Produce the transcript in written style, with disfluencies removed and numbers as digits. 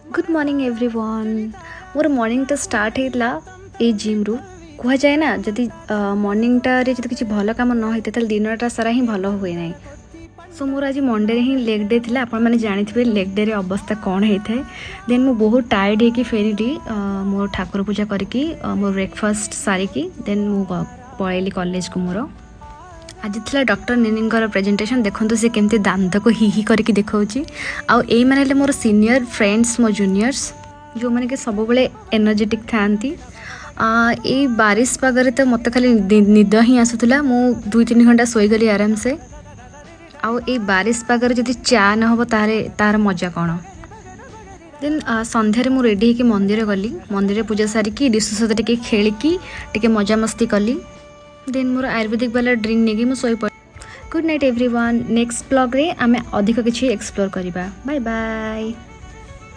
Good morning everyone. मोर morning तो start होता ये जिम रु कह जाए ना जदि मॉर्निंग टारे जदि किसी भल कम न होते ताले दिनटा सारा ही भल हुए ना। सो मोर आज मंडे ही लेग डे थिला। आपण माने जानिथिबे लेग डे रे अवस्था कौन होता है। देन मु बहुत टायर्ड है कि फेरिली मोर ठाकुर पूजा करके मोर ब्रेकफास्ट सारिकी देन मु पळेली कॉलेज को। मोर आज थी डॉक्टर निनिंगर प्रेजेंटेशन देखो सी केमती दांत को हि करके देखा आउ यही मैंने मोर सीनियर फ्रेंड्स मो जूनियर्स जो मैंने कि सब बड़े एनर्जेटिक थांती। ये बारिश पागरे तो मत खाली निद ही आसूला। मु 2-3 घंटा शोगली आराम से। आउ ये बारिश पागरे जदि चा न हो तार मजा कौन। देन संध्यारे मु रेडी होकर मंदिर गली। मंदिर पूजा सारिकी डिशु सहित टे खेलिकी टे मजा मस्ती कली। देन मोर आयुर्वेदिक वाला ड्रिंक नहीं मुझे शोई पड़। Good night everyone. Next blog रे आमे अधिक किसी एक्सप्लोर करिबा। Bye bye.